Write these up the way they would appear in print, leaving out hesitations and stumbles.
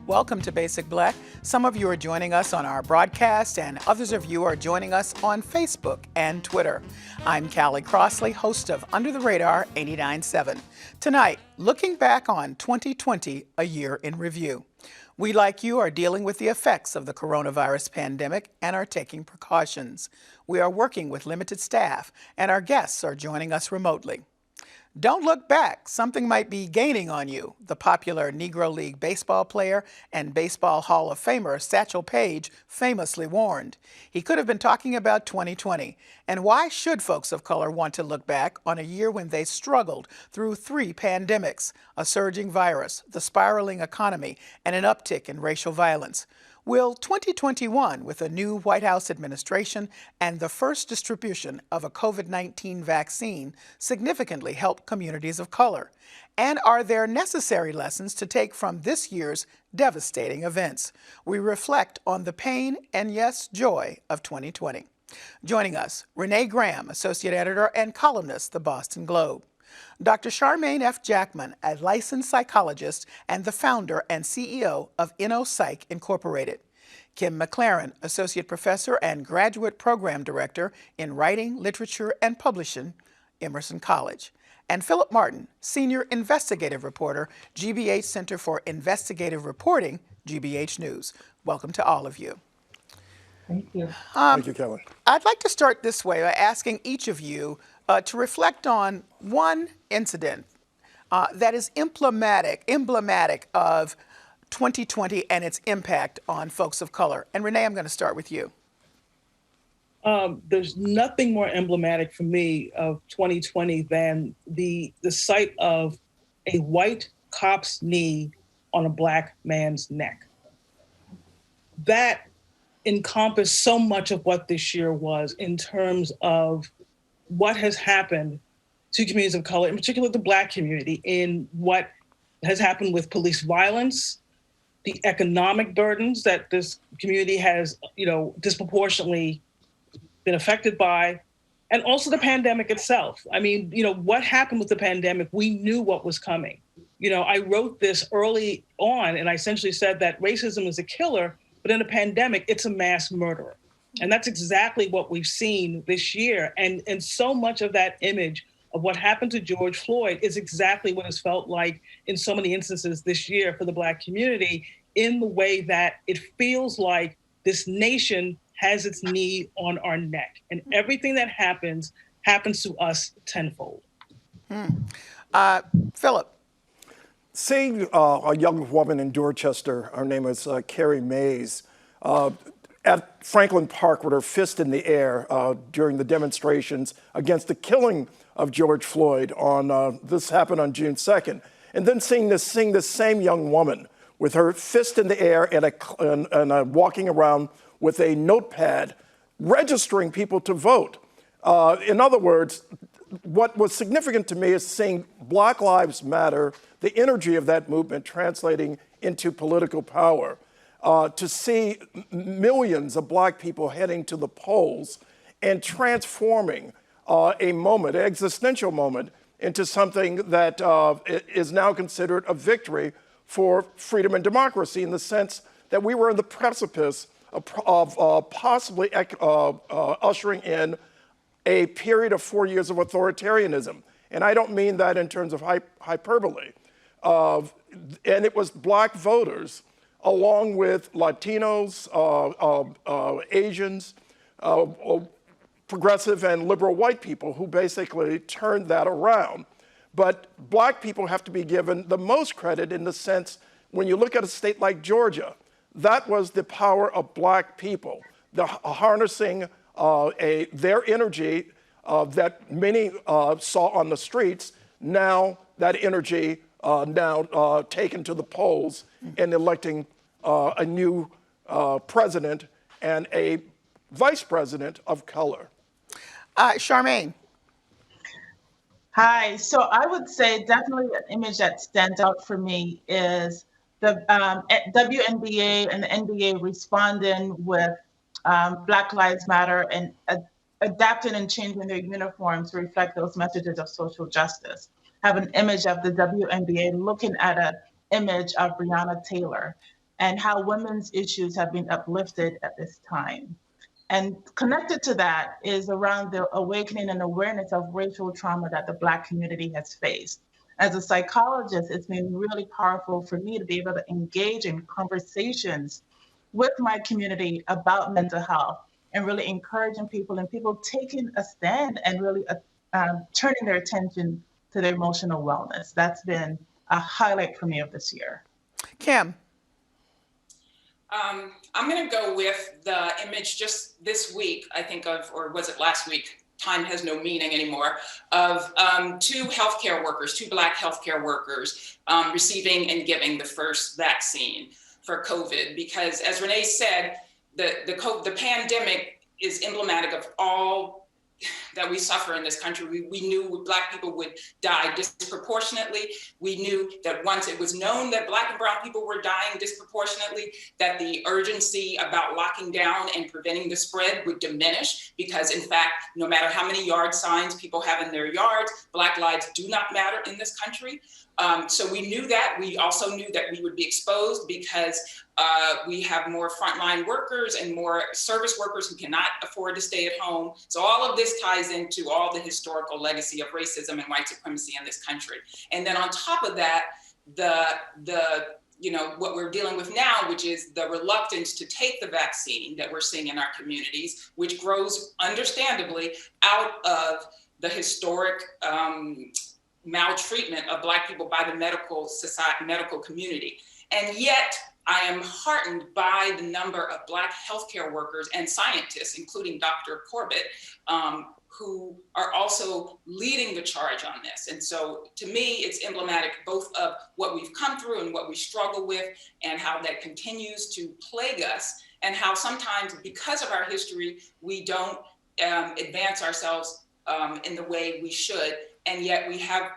Welcome to Basic Black. Some of you are joining us on our broadcast, and others of you are joining us on Facebook and Twitter. I'm Callie Crossley, host of Under the Radar 89.7. Tonight, looking back on 2020, a year in review. We, like you, are dealing with the effects of the coronavirus pandemic and are taking precautions. We are working with limited staff, and our guests are joining us remotely. Don't look back. Something might be gaining on you. The popular Negro League baseball player and Baseball Hall of Famer Satchel Paige famously warned. He could have been talking about 2020. And why should folks of color want to look back on a year when they struggled through 3 pandemics, a surging virus, the spiraling economy, and an uptick in racial violence? Will 2021, with a new White House administration and the first distribution of a COVID-19 vaccine, significantly help communities of color? And are there necessary lessons to take from this year's devastating events? We reflect on the pain and, yes, joy of 2020. Joining us, Renee Graham, Associate Editor and columnist, The Boston Globe. Dr. Charmain F. Jackman, a licensed psychologist and the founder and CEO of InnoPsych Incorporated. Kim McLarin, Associate Professor and Graduate Program Director in Writing, Literature, and Publishing, Emerson College. And Phillip Martin, Senior Investigative Reporter, GBH Center for Investigative Reporting, GBH News. Welcome to all of you. Thank you. Thank you, Kelly. I'd like to start this way by asking each of you to reflect on one incident that is emblematic of 2020 and its impact on folks of color. And Renee, I'm going to start with you. There's nothing more emblematic for me of 2020 than the sight of a white cop's knee on a black man's neck. That encompassed so much of what this year was in terms of what has happened to communities of color, in particular the Black community, in what has happened with police violence, the economic burdens that this community has, disproportionately been affected by, and also the pandemic itself. I mean, what happened with the pandemic, we knew what was coming. I wrote this early on, and I essentially said that racism is a killer, but in a pandemic, it's a mass murderer. And that's exactly what we've seen this year. And so much of that image of what happened to George Floyd is exactly what it's felt like in so many instances this year for the Black community, in the way that it feels like this nation has its knee on our neck. And everything that happens to us tenfold. Phillip. Seeing a young woman in Dorchester, her name is Carrie Mays, at Franklin Park with her fist in the air during the demonstrations against the killing of George Floyd this happened on June 2nd. And then seeing this same young woman with her fist in the air and walking around with a notepad registering people to vote. In other words, what was significant to me is seeing Black Lives Matter, the energy of that movement translating into political power. To see millions of Black people heading to the polls and transforming a moment, an existential moment, into something that is now considered a victory for freedom and democracy, in the sense that we were on the precipice of possibly ushering in a period of 4 years of authoritarianism. And I don't mean that in terms of hyperbole. And it was Black voters, along with Latinos, Asians, progressive and liberal white people, who basically turned that around. But Black people have to be given the most credit, in the sense, when you look at a state like Georgia, that was the power of Black people, the harnessing their energy that many saw on the streets. Now that energy taken to the polls and electing a new president and a vice president of color. Charmain. Hi. So I would say definitely an image that stands out for me is the WNBA and the NBA responding with Black Lives Matter and adapting and changing their uniforms to reflect those messages of social justice. Have an image of the WNBA looking at an image of Breonna Taylor and how women's issues have been uplifted at this time. And connected to that is around the awakening and awareness of racial trauma that the Black community has faced. As a psychologist, it's been really powerful for me to be able to engage in conversations with my community about mental health and really encouraging people and people taking a stand and really turning their attention to their emotional wellness. That's been a highlight for me of this year. Kim. I'm going to go with the image just this week, I think of, or was it last week? Time has no meaning anymore, of two healthcare workers, two Black healthcare workers receiving and giving the first vaccine for COVID. Because as Renee said, the pandemic is emblematic of all that we suffer in this country. We knew Black people would die disproportionately. We knew that once it was known that Black and brown people were dying disproportionately, that the urgency about locking down and preventing the spread would diminish, because in fact, no matter how many yard signs people have in their yards, Black lives do not matter in this country. So we knew that. We also knew that we would be exposed because we have more frontline workers and more service workers who cannot afford to stay at home. So all of this ties into all the historical legacy of racism and white supremacy in this country. And then on top of that, what we're dealing with now, which is the reluctance to take the vaccine that we're seeing in our communities, which grows understandably out of the historic maltreatment of Black people by the medical community. And yet I am heartened by the number of Black healthcare workers and scientists, including Dr. Corbett, who are also leading the charge on this. And so to me, it's emblematic both of what we've come through and what we struggle with, and how that continues to plague us, and how sometimes because of our history, we don't advance ourselves in the way we should. And yet we have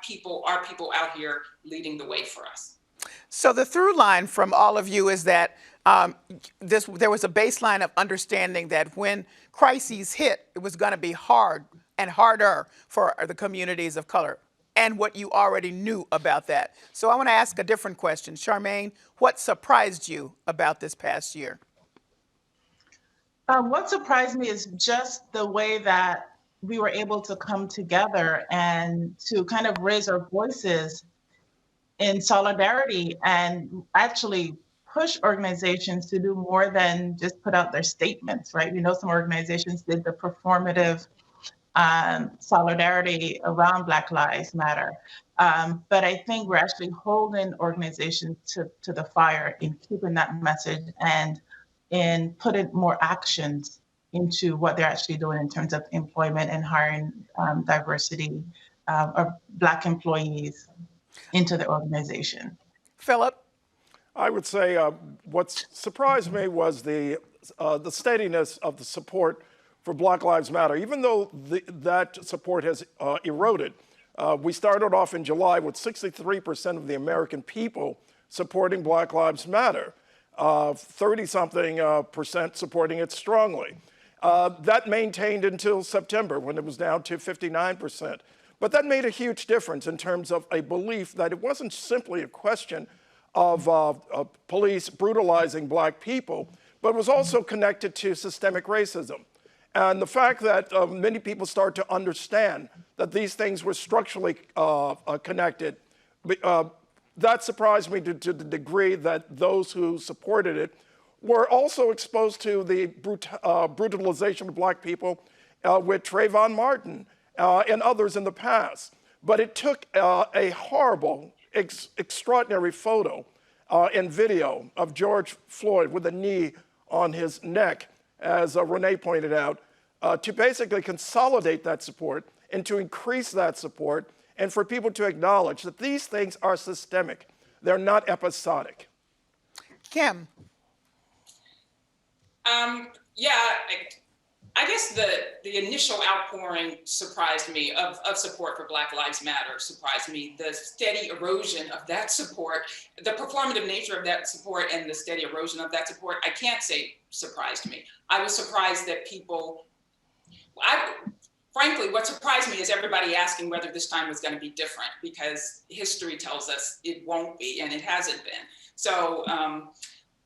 our people out here leading the way for us. So the through line from all of you is that there was a baseline of understanding that when crises hit, it was going to be hard and harder for the communities of color, and what you already knew about that. So I want to ask a different question. Charmain, what surprised you about this past year? What surprised me is just the way that we were able to come together and to kind of raise our voices in solidarity and actually push organizations to do more than just put out their statements, right? We know some organizations did the performative solidarity around Black Lives Matter. But I think we're actually holding organizations to the fire in keeping that message and in putting more actions into what they're actually doing in terms of employment and hiring diversity of Black employees into the organization. Phillip? I would say what surprised me was the steadiness of the support for Black Lives Matter. Even though that support has eroded, we started off in July with 63% of the American people supporting Black Lives Matter, 30-something percent supporting it strongly. That maintained until September, when it was down to 59%. But that made a huge difference in terms of a belief that it wasn't simply a question of police brutalizing Black people, but was also connected to systemic racism. And the fact that many people start to understand that these things were structurally connected, that surprised me to the degree that those who supported it were also exposed to the brutalization of Black people with Trayvon Martin and others in the past. But it took a horrible, extraordinary photo and video of George Floyd with a knee on his neck, as Renee pointed out, to basically consolidate that support and to increase that support, and for people to acknowledge that these things are systemic. They're not episodic. Kim? I guess the initial outpouring surprised me of support for Black Lives Matter surprised me. The steady erosion of that support, the performative nature of that support, and the steady erosion of that support, I can't say surprised me. I was surprised that frankly, what surprised me is everybody asking whether this time was going to be different, because history tells us it won't be, and it hasn't been. So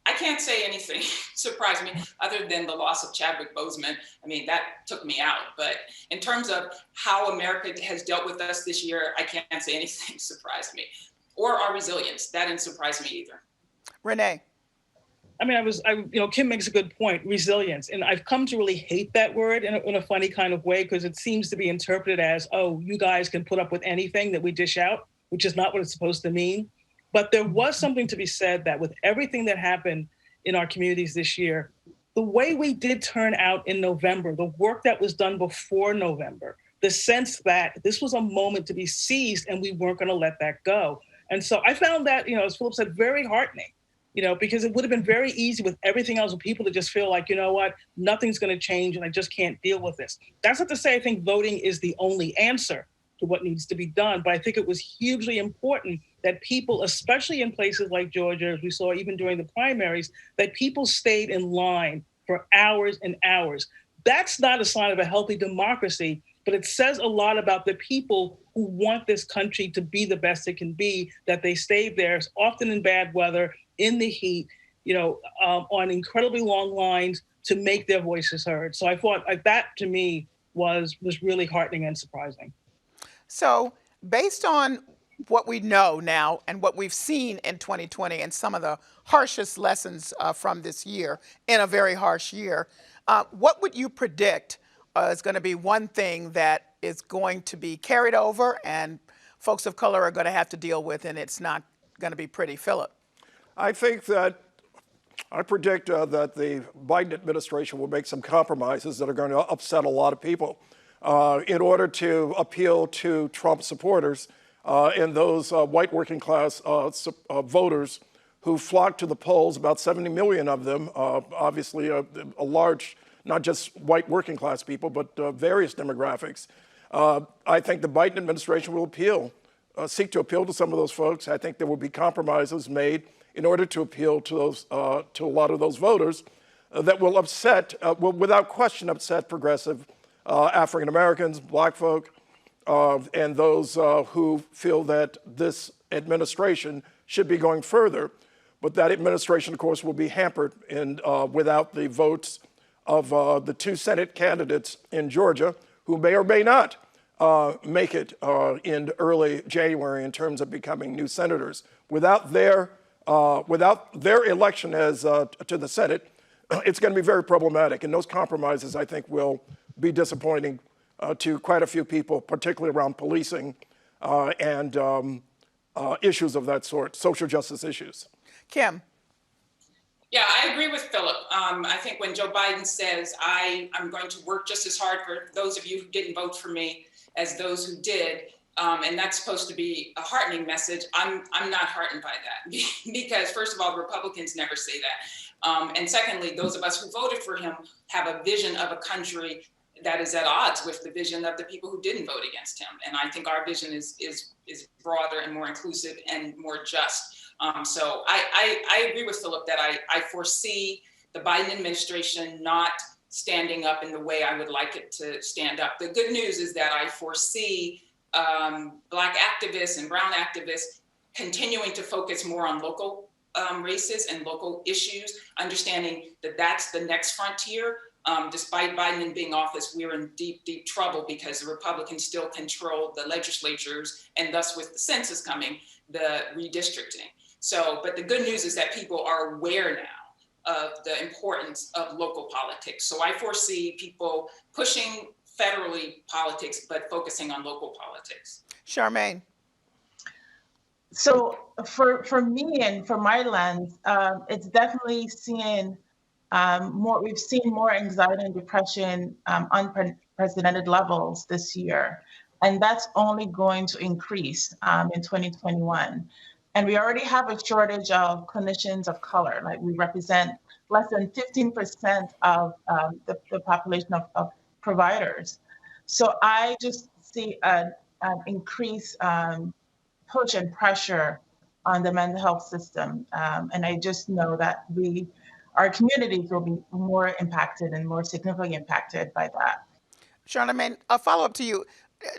I can't say anything surprised me other than the loss of Chadwick Boseman. I mean, that took me out. But in terms of how America has dealt with us this year, I can't say anything surprised me. Or our resilience. That didn't surprise me either. Renee. I mean, Kim makes a good point, resilience. And I've come to really hate that word in a funny kind of way, because it seems to be interpreted as, oh, you guys can put up with anything that we dish out, which is not what it's supposed to mean. But there was something to be said that with everything that happened in our communities this year, the way we did turn out in November, the work that was done before November, the sense that this was a moment to be seized and we weren't going to let that go. And so I found that, as Phillip said, very heartening, because it would have been very easy with everything else for people to just feel like, you know what, nothing's going to change and I just can't deal with this. That's not to say I think voting is the only answer to what needs to be done, but I think it was hugely important that people, especially in places like Georgia, as we saw even during the primaries, that people stayed in line for hours and hours. That's not a sign of a healthy democracy, but it says a lot about the people who want this country to be the best it can be, that they stayed there, often in bad weather, in the heat, on incredibly long lines to make their voices heard. So I thought that to me was really heartening and surprising. So based on what we know now and what we've seen in 2020 and some of the harshest lessons from this year, in a very harsh year, what would you predict is going to be one thing that is going to be carried over and folks of color are going to have to deal with, and it's not going to be pretty? Phillip. I predict that the Biden administration will make some compromises that are going to upset a lot of people in order to appeal to Trump supporters and those white working class voters who flocked to the polls, about 70 million of them, obviously a large, not just white working class people, but various demographics. I think the Biden administration will seek to appeal to some of those folks. I think there will be compromises made in order to appeal to those to a lot of those voters that will without question upset progressive African Americans, black folk, and those who feel that this administration should be going further. But that administration, of course, will be hampered without the votes of the two Senate candidates in Georgia, who may or may not make it in early January in terms of becoming new senators. Without their election as to the Senate, it's going to be very problematic. And those compromises, I think, will be disappointing to quite a few people, particularly around policing and issues of that sort, social justice issues. Kim. Yeah, I agree with Phillip. I think when Joe Biden says, I'm going to work just as hard for those of you who didn't vote for me as those who did, and that's supposed to be a heartening message, I'm not heartened by that. Because first of all, Republicans never say that. And secondly, those of us who voted for him have a vision of a country that is at odds with the vision of the people who didn't vote against him. And I think our vision is broader and more inclusive and more just. So I agree with Phillip that I foresee the Biden administration not standing up in the way I would like it to stand up. The good news is that I foresee Black activists and brown activists continuing to focus more on local races and local issues, understanding that that's the next frontier. Despite Biden being in office, we're in deep, deep trouble because the Republicans still control the legislatures, and thus with the census coming, the redistricting. So, but the good news is that people are aware now of the importance of local politics. So I foresee people pushing federally politics, but focusing on local politics. Charmain. So for me and for my lens, it's definitely seeing we've seen more anxiety and depression on unprecedented levels this year. And that's only going to increase in 2021. And we already have a shortage of clinicians of color. Like, we represent less than 15% of the population of providers. So I just see an increased push and pressure on the mental health system. And I just know that our communities will be more impacted and more significantly impacted by that. Charmain, a follow-up to you.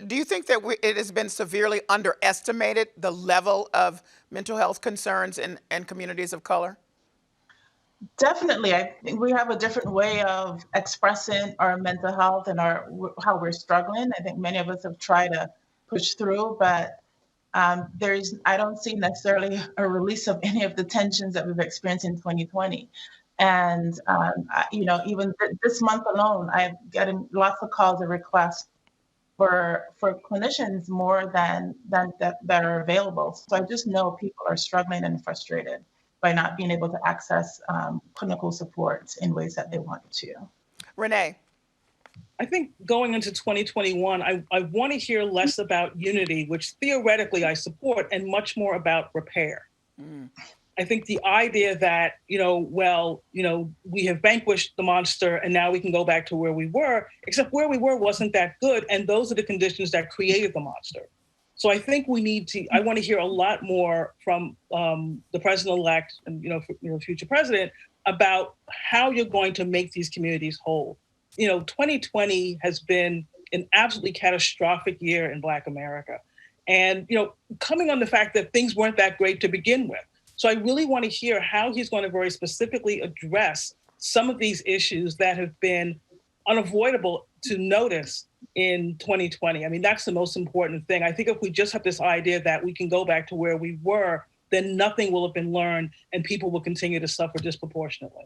Do you think that it has been severely underestimated, the level of mental health concerns in communities of color? Definitely. I think we have a different way of expressing our mental health and how we're struggling. I think many of us have tried to push through, but I don't see necessarily a release of any of the tensions that we've experienced in 2020. And, even this month alone, I'm getting lots of calls and requests for clinicians more than that are available. So I just know people are struggling and frustrated by not being able to access clinical support in ways that they want to. Renee. I think going into 2021, I want to hear less about unity, which theoretically I support, and much more about repair. I think the idea that, we have vanquished the monster and now we can go back to where we were, except where we were wasn't that good. And those are the conditions that created the monster. So I think I want to hear a lot more from the president-elect and, future president about how you're going to make these communities whole. 2020 has been an absolutely catastrophic year in Black America. And, coming on the fact that things weren't that great to begin with. So I really want to hear how he's going to very specifically address some of these issues that have been unavoidable to notice in 2020. I mean, that's the most important thing. I think if we just have this idea that we can go back to where we were, then nothing will have been learned and people will continue to suffer disproportionately.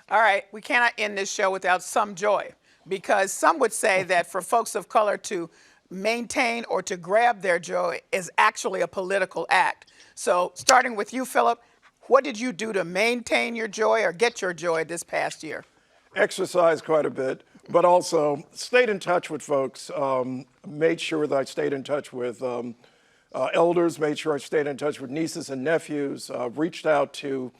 All right, we cannot end this show without some joy, because some would say that for folks of color to maintain or to grab their joy is actually a political act. So starting with you, Phillip, what did you do to maintain your joy or get your joy this past year? Exercised quite a bit, but also stayed in touch with folks, made sure that I stayed in touch with elders, made sure I stayed in touch with nieces and nephews, reached out to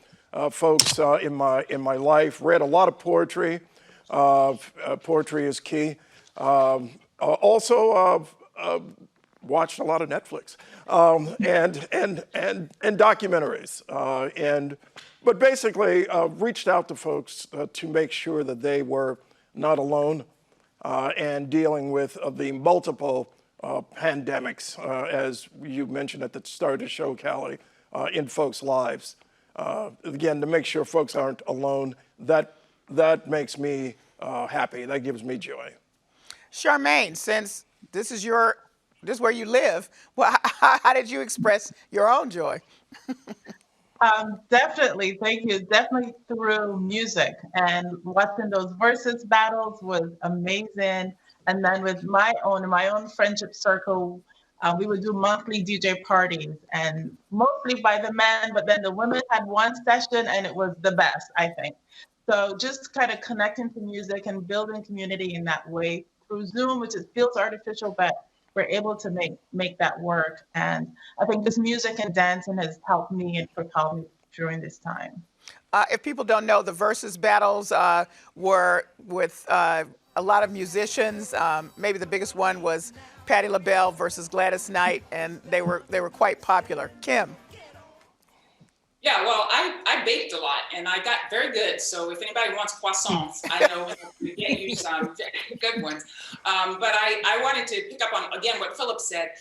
folks in my life, read a lot of poetry. Poetry is key. Also watched a lot of Netflix and documentaries. But basically reached out to folks to make sure that they were not alone and dealing with the multiple pandemics, as you mentioned at the start of the show, Callie, in folks' lives. Again, to make sure folks aren't alone, that makes me happy. That gives me joy. Charmain, since this is where you live, well, how did you express your own joy? Definitely, thank you. Definitely through music, and watching those versus battles was amazing. And then with my own friendship circle, we would do monthly DJ parties, and mostly by the men, but then the women had one session, and it was the best, I think. So just kind of connecting to music and building community in that way through Zoom, which feels artificial, but we're able to make that work. And I think this music and dancing has helped me and propelled me during this time. If people don't know, the versus battles were with a lot of musicians. Maybe the biggest one was Patti LaBelle versus Gladys Knight, and they were quite popular. Kim. Yeah, well, I baked a lot and I got very good. So if anybody wants croissants, I know we get you some good ones. But I wanted to pick up on, again, what Phillip said.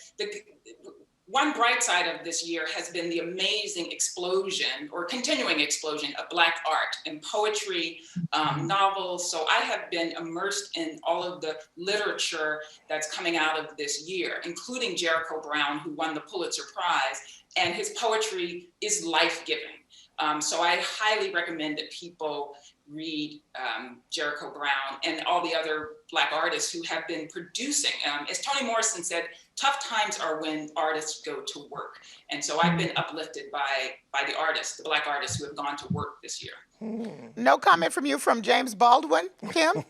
One bright side of this year has been the amazing explosion or continuing explosion of Black art and poetry, novels. So I have been immersed in all of the literature that's coming out of this year, including Jericho Brown, who won the Pulitzer Prize, and his poetry is life-giving. So I highly recommend that people read Jericho Brown and all the other Black artists who have been producing. As Toni Morrison said, tough times are when artists go to work. And so I've been uplifted by the artists, the Black artists who have gone to work this year. No comment from you from James Baldwin, Kim?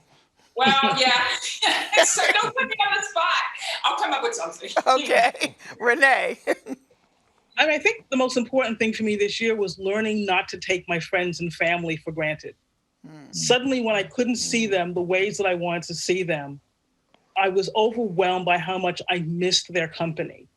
Well, yeah. So don't put me on the spot. I'll come up with something. Okay. Renee. I think the most important thing for me this year was learning not to take my friends and family for granted. Suddenly, when I couldn't see them the ways that I wanted to see them, I was overwhelmed by how much I missed their company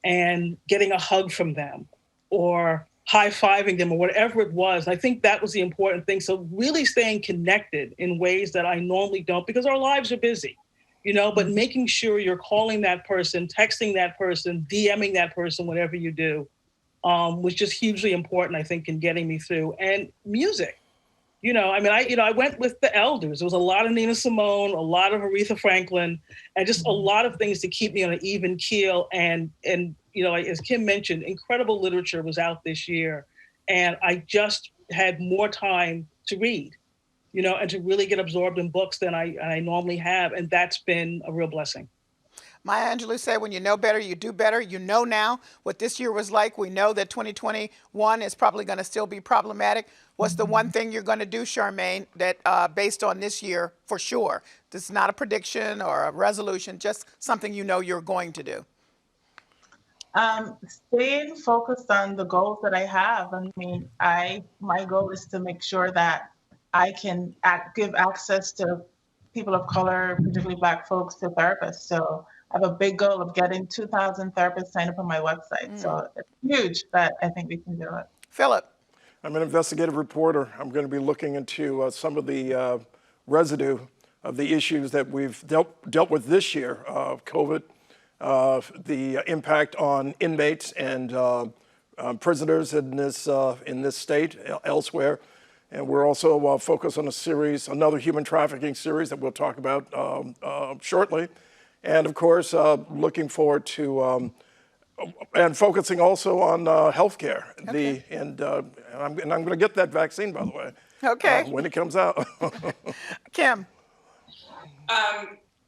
and getting a hug from them or high-fiving them or whatever it was. I think that was the important thing. So really staying connected in ways that I normally don't, because our lives are busy, but making sure you're calling that person, texting that person, DMing that person, whatever you do. was just hugely important, I think, in getting me through. And music. I went with the elders. There was a lot of Nina Simone, a lot of Aretha Franklin, and just a lot of things to keep me on an even keel. And as Kim mentioned, incredible literature was out this year, and I just had more time to read, and to really get absorbed in books than I normally have, and that's been a real blessing. Maya Angelou said, when you know better, you do better. You know now what this year was like. We know that 2021 is probably going to still be problematic. What's the one thing you're going to do, Charmain, that based on this year for sure? This is not a prediction or a resolution, just something you know you're going to do. Staying focused on the goals that I have. I mean, my goal is to make sure that I can give access to people of color, particularly Black folks, to therapists. So I have a big goal of getting 2,000 therapists signed up on my website. So it's huge, but I think we can do it. Phillip. I'm an investigative reporter. I'm going to be looking into some of the residue of the issues that we've dealt with this year, COVID, the impact on inmates and prisoners in this state, elsewhere. And we're also focused on another human trafficking series that we'll talk about shortly. And of course, looking forward to and focusing also on healthcare. Okay. And I'm going to get that vaccine, by the way. Okay. When it comes out. Kim.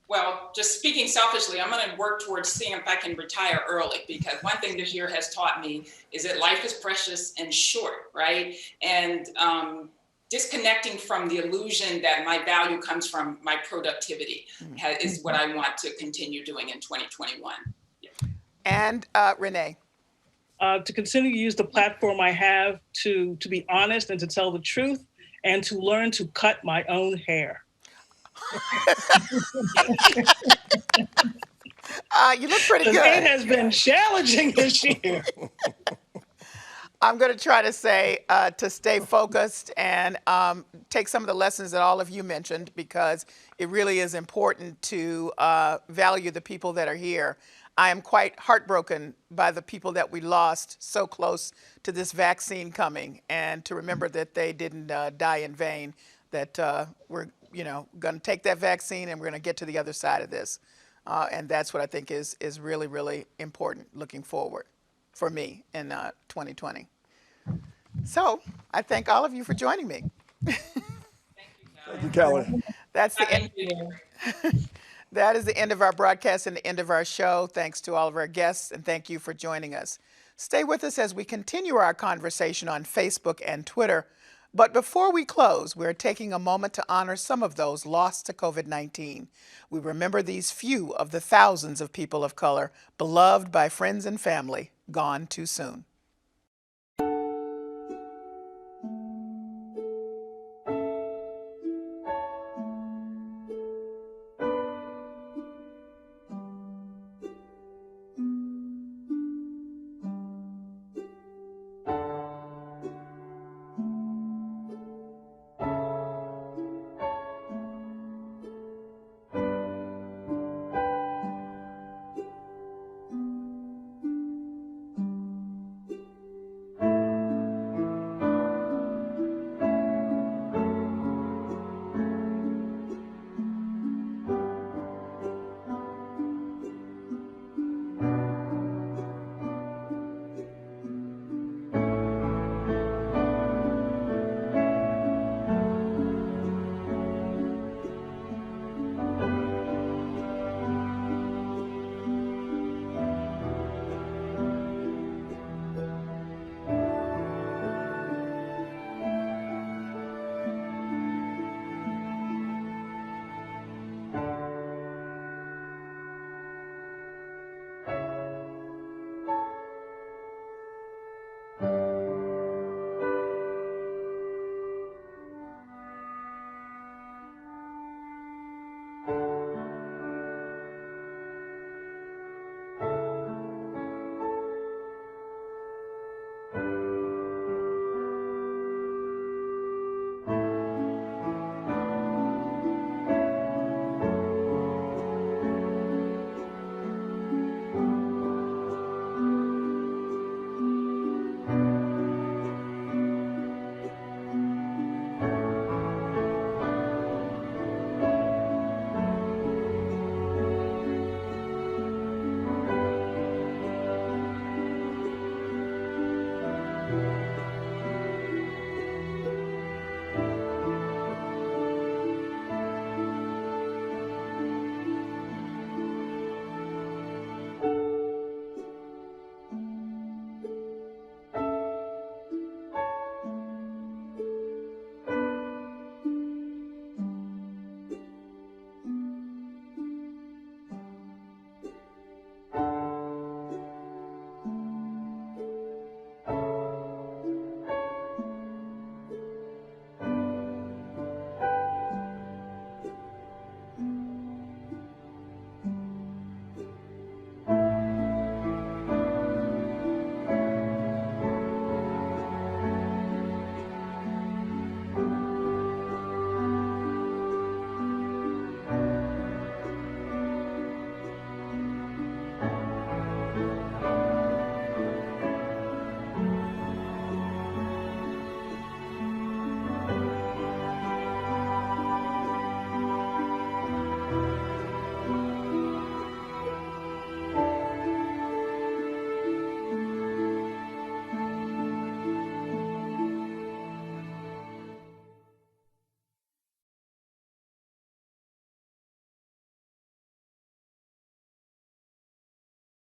Well, just speaking selfishly, I'm going to work towards seeing if I can retire early, because one thing this year has taught me is that life is precious and short, right? And disconnecting from the illusion that my value comes from my productivity is what I want to continue doing in 2021. Yeah. And Renee. To continue to use the platform I have to be honest and to tell the truth, and to learn to cut my own hair. You look pretty good. It has been challenging this year. I'm going to try to say to stay focused and take some of the lessons that all of you mentioned, because it really is important to value the people that are here. I am quite heartbroken by the people that we lost so close to this vaccine coming, and to remember that they didn't die in vain, that we're going to take that vaccine and we're going to get to the other side of this. And that's what I think is really, really important looking forward for me in 2020. So I thank all of you for joining me. Thank you, Kelly. That's the end. That is the end of our broadcast and the end of our show. Thanks to all of our guests, and thank you for joining us. Stay with us as we continue our conversation on Facebook and Twitter. But before we close, we're taking a moment to honor some of those lost to COVID-19. We remember these few of the thousands of people of color beloved by friends and family, gone too soon.